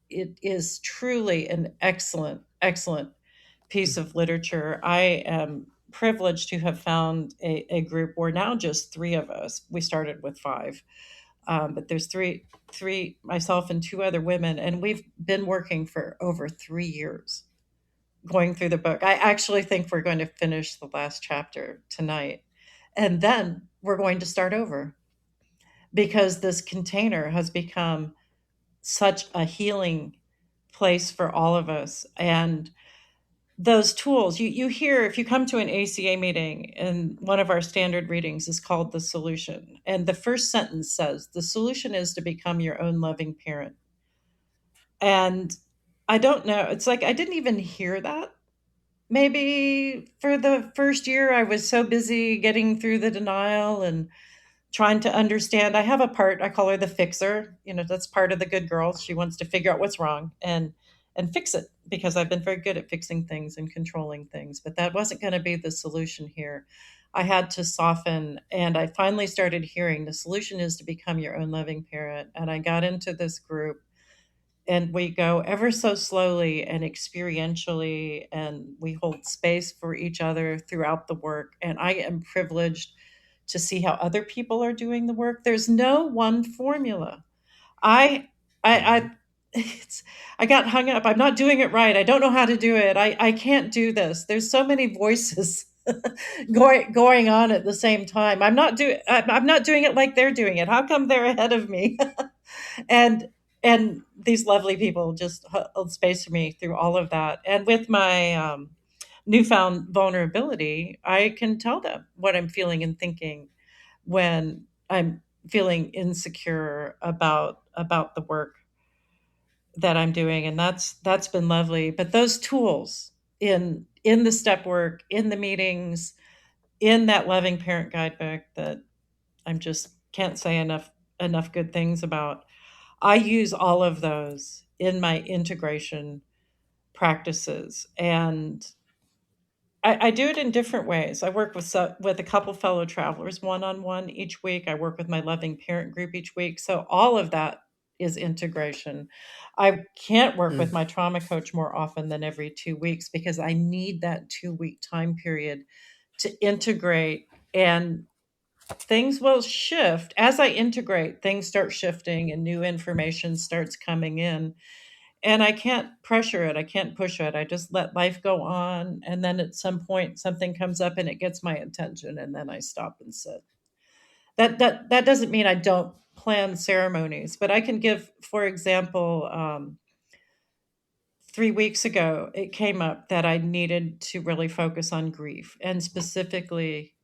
S1: It is truly an excellent piece of literature. I am privileged to have found a group. We're now just three of us. We started with five, but there's three, myself and two other women, and we've been working for over 3 years going through the book. I actually think we're going to finish the last chapter tonight, and then we're going to start over because this container has become such a healing place for all of us. And those tools, you hear, if you come to an ACA meeting, and one of our standard readings is called The Solution. And the first sentence says, the solution is to become your own loving parent. And I don't know, it's like I didn't even hear that. Maybe for the first year, I was so busy getting through the denial and trying to understand. I have a part, I call her the fixer. That's part of the good girl. She wants to figure out what's wrong and fix it, because I've been very good at fixing things and controlling things, but that wasn't going to be the solution here. I had to soften, and I finally started hearing the solution is to become your own loving parent. And I got into this group, and we go ever so slowly and experientially, and we hold space for each other throughout the work. And I am privileged to see how other people are doing the work. There's no one formula. I I it's, I got hung up. I'm not doing it right. I don't know how to do it. I can't do this. There's so many voices going on at the same time. I'm not doing it like they're doing it. How come they're ahead of me? and and these lovely people just held space for me through all of that. And with my newfound vulnerability, I can tell them what I'm feeling and thinking when I'm feeling insecure about the work that I'm doing. And that's been lovely. But those tools in the step work, in the meetings, in that loving parent guidebook that I'm just can't say enough good things about. I use all of those in my integration practices, and I do it in different ways. I work with a couple fellow travelers one on one each week. I work with my loving parent group each week. So all of that is integration. I can't work with
S2: Mm.
S1: my trauma coach more often than every 2 weeks because I need that 2 week time period to integrate, and things will shift as I integrate. Things start shifting and new information starts coming in, and I can't pressure it. I can't push it. I just let life go on. And then at some point, something comes up and it gets my attention. And then I stop and sit. That doesn't mean I don't plan ceremonies, but I can give, for example, 3 weeks ago, it came up that I needed to really focus on grief, and specifically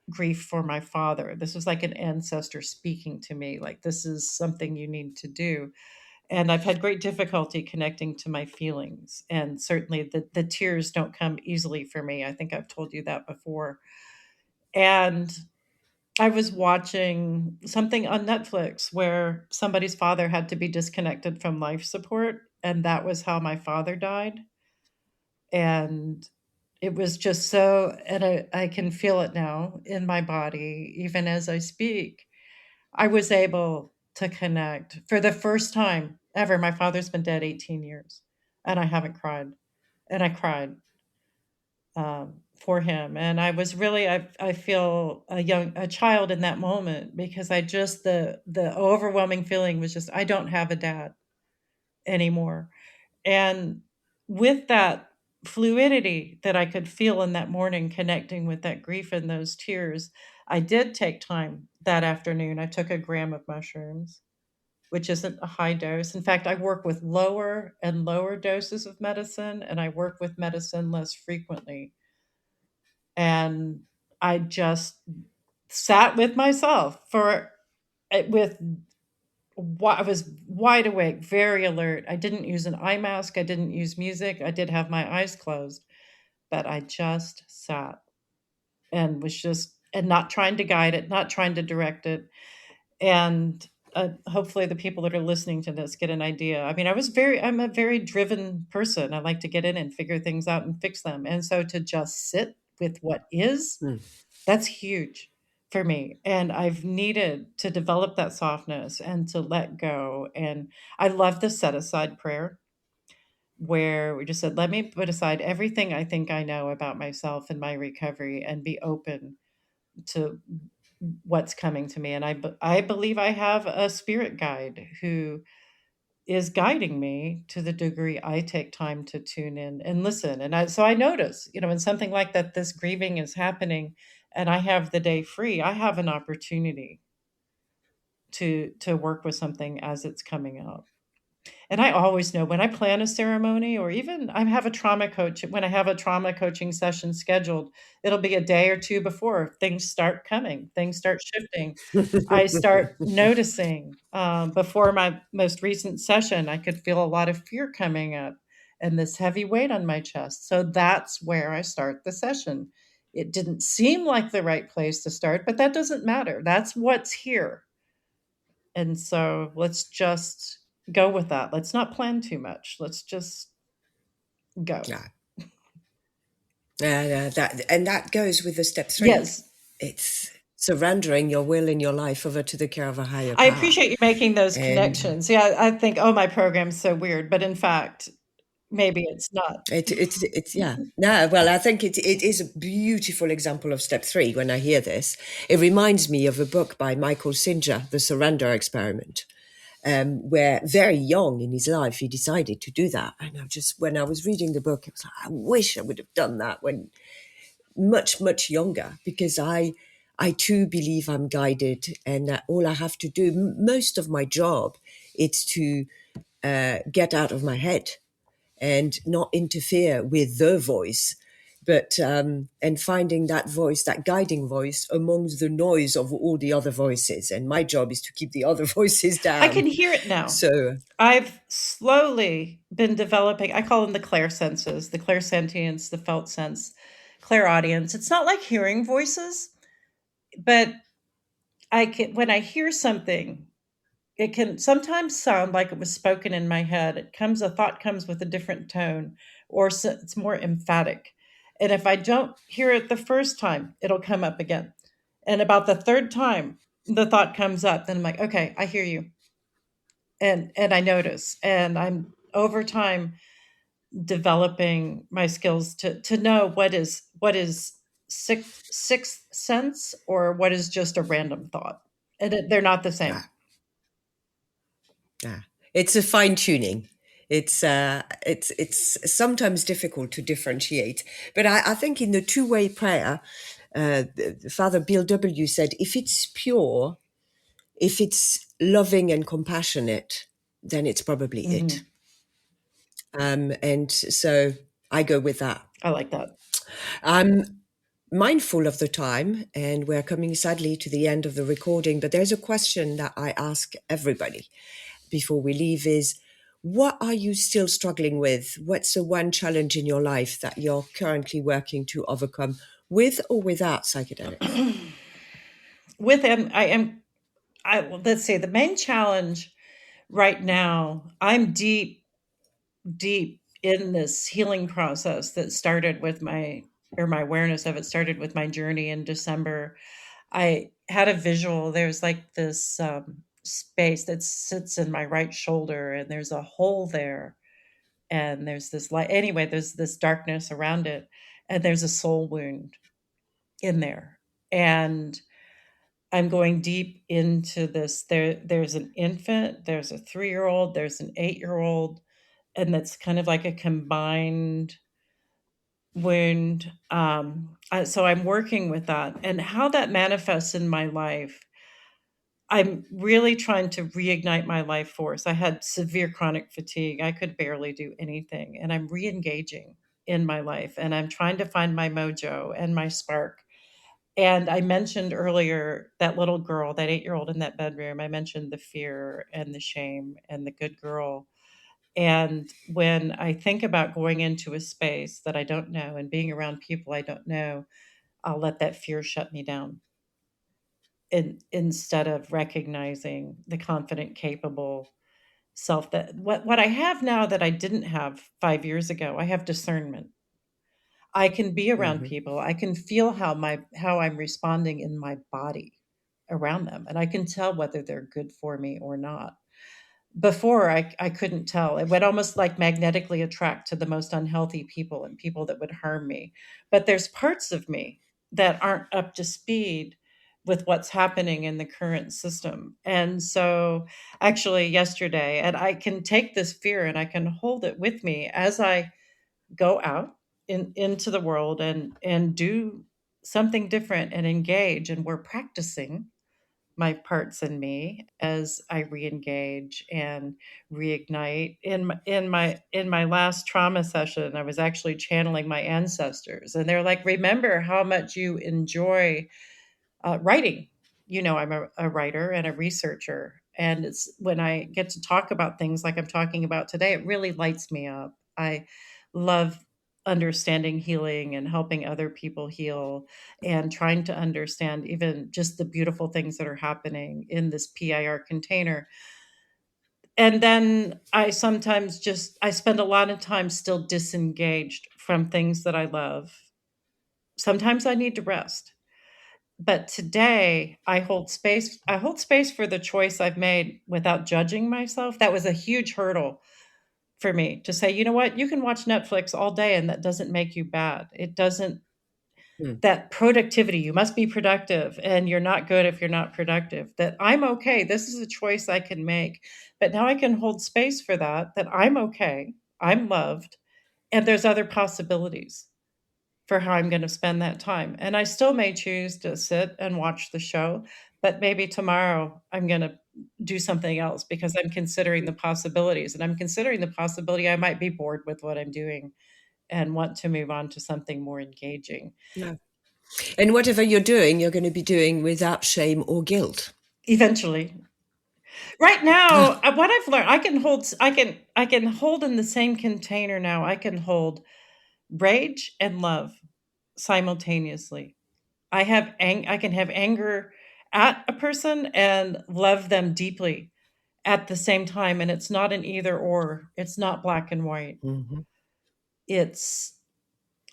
S1: grief for my father. This was like an ancestor speaking to me, like, this is something you need to do. And I've had great difficulty connecting to my feelings. And certainly the tears don't come easily for me. I think I've told you that before. And I was watching something on Netflix where somebody's father had to be disconnected from life support. And that was how my father died. And it was just so, and I can feel it now in my body, even as I speak. I was able to connect for the first time ever. My father's been dead 18 years, and I haven't cried. And I cried for him. And I was really, I feel a child in that moment, because I just, the overwhelming feeling was just, I don't have a dad anymore. And with that fluidity that I could feel in that morning, connecting with that grief and those tears, I did take time that afternoon. I took a gram of mushrooms, which isn't a high dose. In fact, I work with lower and lower doses of medicine, and I work with medicine less frequently. And I just sat with myself with I was wide awake, very alert. I didn't use an eye mask. I didn't use music. I did have my eyes closed, but I just sat and was just, and not trying to guide it, not trying to direct it. And hopefully the people that are listening to this get an idea. I mean, I'm a very driven person. I like to get in and figure things out and fix them. And so to just sit with what is,
S2: Mm.
S1: that's huge for me. And I've needed to develop that softness and to let go. And I love the set aside prayer where we just said, let me put aside everything I think I know about myself and my recovery and be open to what's coming to me. And I believe I have a spirit guide who is guiding me to the degree I take time to tune in and listen. And so I notice, when something like that, this grieving is happening and I have the day free, I have an opportunity to work with something as it's coming out. And I always know when I plan a ceremony or even I have a trauma coach, when I have a trauma coaching session scheduled, it'll be a day or two before things start coming, things start shifting. I start noticing before my most recent session, I could feel a lot of fear coming up and this heavy weight on my chest. So that's where I start the session. It didn't seem like the right place to start, but that doesn't matter. That's what's here. And so let's just go with that. Let's not plan too much. Let's just go.
S2: Yeah. That goes with the step 3.
S1: Yes.
S2: It's surrendering your will and your life over to the care of a higher
S1: I
S2: power.
S1: appreciate you making those
S2: And
S1: connections. Yeah, I think, oh, my program's so weird. But in fact, maybe it's not.
S2: it's yeah. No, well, I think it is a beautiful example of step 3. When I hear this, it reminds me of a book by Michael Singer, The Surrender Experiment, where very young in his life he decided to do that. And when I was reading the book, it was like, I wish I would have done that when much younger, because I too believe I'm guided, and that all I have to do, most of my job, it's to get out of my head and not interfere with the voice, but and finding that voice, that guiding voice, amongst the noise of all the other voices. And my job is to keep the other voices
S1: I can
S2: down.
S1: hear it now.
S2: So
S1: I've slowly been developing, I call them the clair senses, the clairsentience, the felt sense, clairaudience. It's not like hearing voices, but when I hear something, it can sometimes sound like it was spoken in my head. A thought comes with a different tone, or it's more emphatic. And if I don't hear it the first time, it'll come up again. And about the third time the thought comes up, then I'm like, okay, I hear you. And I notice. And I'm over time developing my skills to know what is sixth sense or what is just a random thought. And they're not the same.
S2: yeah, yeah. It's a fine tuning. It's sometimes difficult to differentiate, but I think in the two-way prayer, Father Bill W. said, if it's pure, if it's loving and compassionate, then it's probably it.
S1: Mhm.
S2: And so I go with that.
S1: I like that.
S2: I'm mindful of the time, and we're coming sadly to the end of the recording, but there's a question that I ask everybody before we leave is, what are you still struggling with? What's the one challenge in your life that you're currently working to overcome, with or without psychedelics?
S1: With him, let's say the main challenge right now, I'm deep in this healing process that started with my awareness of it started with my journey in December. I had a visual. There's like this space that sits in my right shoulder, and there's a hole there, and there's this light. Anyway, there's this darkness around it, and there's a soul wound in there. And I'm going deep into this. There's an infant, there's a 3-year-old, there's an 8-year-old, and that's kind of like a combined wound. So I'm working with that and how that manifests in my life. I'm really trying to reignite my life force. I had severe chronic fatigue. I could barely do anything, and I'm re-engaging in my life, and I'm trying to find my mojo and my spark. And I mentioned earlier that little girl, that 8-year-old in that bedroom. I mentioned the fear and the shame and the good girl. And when I think about going into a space that I don't know and being around people I don't know, I'll let that fear shut me down, instead of recognizing the confident, capable self that what I have now that I didn't have 5 years ago. I have discernment. I can be around
S2: Mhm.
S1: people. I can feel how I'm responding in my body around them, and I can tell whether they're good for me or not. Before, I couldn't tell. It would almost like magnetically attract to the most unhealthy people and people that would harm me. But there's parts of me that aren't up to speed with what's happening in the current system. And so actually yesterday, and I can take this fear and I can hold it with me as I go out into the world and do something different and engage, and we're practicing my parts in me as I re-engage and reignite. In my last trauma session, I was actually channeling my ancestors, and they're like, "Remember how much you enjoy writing." I'm a writer and a researcher, and it's when I get to talk about things like I'm talking about today, it really lights me up. I love understanding healing and helping other people heal, and trying to understand even just the beautiful things that are happening in this PIR container. And then I spend a lot of time still disengaged from things that I love. Sometimes I need to rest, but today I hold space for the choice I've made without judging myself. That was a huge hurdle for me to say, "You know what? You can watch Netflix all day and that doesn't make you bad. It doesn't
S2: Mm.
S1: that productivity, you must be productive and you're not good if you're not productive. That I'm okay. This is a choice I can make." But now I can hold space for that I'm okay. I'm loved, and there's other possibilities for how I'm gonna spend that time. And I still may choose to sit and watch the show, but maybe tomorrow I'm gonna do something else because I'm considering the possibilities, and I'm considering the possibility I might be bored with what I'm doing and want to move on to something more engaging.
S2: Yeah. And whatever you're doing, you're going to be doing without shame or guilt.
S1: Eventually. Right now, what I've learned, I can hold in the same container now. I can hold rage and love simultaneously. I can have anger at a person and love them deeply at the same time, and it's not an either or. It's not black and white.
S2: Mhm.
S1: It's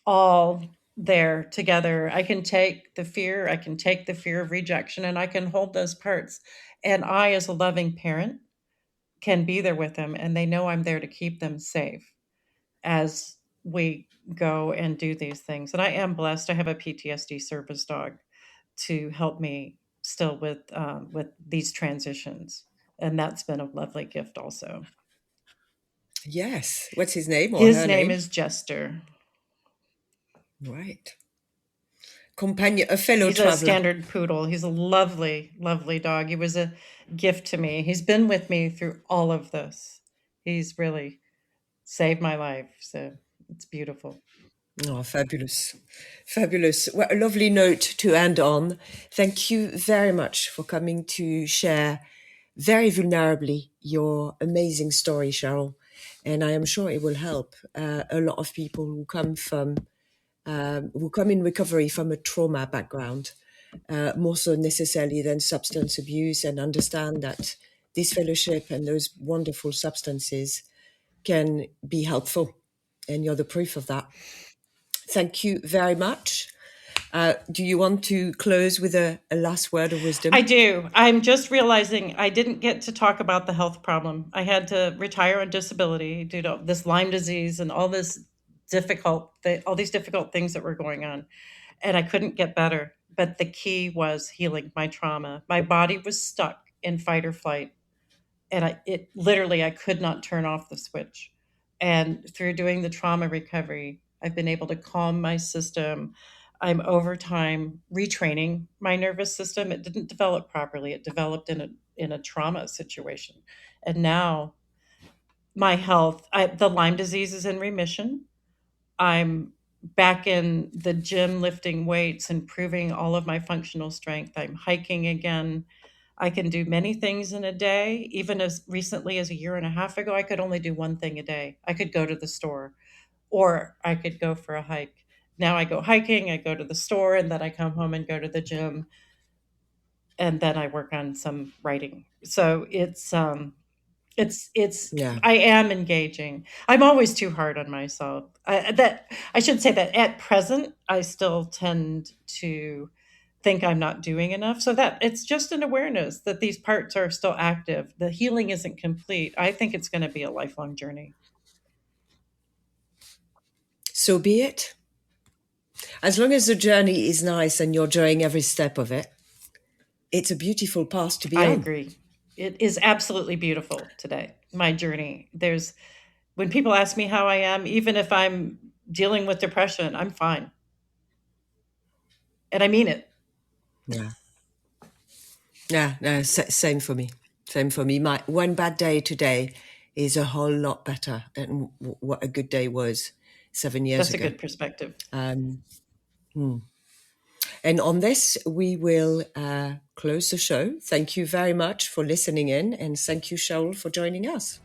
S1: all there together. I can take the fear of rejection, and I can hold those parts. And I, as a loving parent, can be there with them, and they know I'm there to keep them safe as we go and do these things. And I am blessed. I have a PTSD service dog to help me still with these transitions, and that's been a lovely gift also.
S2: Yes. What's his name or
S1: His
S2: her
S1: name
S2: name?
S1: is Jester.
S2: Right. Companion, a fellow
S1: He's a
S2: traveler.
S1: standard poodle. He's a lovely, lovely dog. He was a gift to me. He's been with me through all of this. He's really saved my life. So it's beautiful.
S2: Oh, fabulous. Fabulous. Well, a lovely note to end on. Thank you very much for coming to share very vulnerably your amazing story, Cheryl. And I am sure it will help a lot of people who come in recovery from a trauma background, more so necessarily than substance abuse, and understand that this fellowship and those wonderful substances can be helpful. And you're the proof of that. Thank you very much. Do you want to close with a last word of
S1: I
S2: wisdom?
S1: do. I'm just realizing I didn't get to talk about the health problem. I had to retire on disability due to this Lyme disease and all these difficult things that were going on, and I couldn't get better. But the key was healing my trauma. My body was stuck in fight or flight, and I could not turn off the switch. And through doing the trauma recovery, I've been able to calm my system. I'm over time retraining my nervous system. It didn't develop properly. It developed in a trauma situation. And now my health, the Lyme disease is in remission. I'm back in the gym lifting weights, improving all of my functional strength. I'm hiking again. I can do many things in a day. Even as recently as a year and a half ago, I could only do one thing a day. I could go to the store or I could go for a hike. Now I go hiking, I go to the store, and then I come home and go to the gym, and then I work on some writing. So it's
S2: Yeah.
S1: I am engaging. I'm always too hard on myself. I should say that at present I still tend to think I'm not doing enough. So that it's just an awareness that these parts are still active. The healing isn't complete. I think it's going to be a lifelong journey.
S2: So be it. As long as the journey is nice and you're enjoying every step of it, it's a beautiful path to be
S1: I
S2: on.
S1: agree. It is absolutely beautiful today. My journey. There's when people ask me how I am, even if I'm dealing with depression, I'm fine. And I mean it.
S2: Yeah. Yeah, no, same for me. Same for me. My one bad day today is a whole lot better than what a good day was 7 years
S1: That's a
S2: ago.
S1: good perspective.
S2: Um, and on this, we will close the show. Thank you very much for listening in, and thank you, Cheryl, for joining us.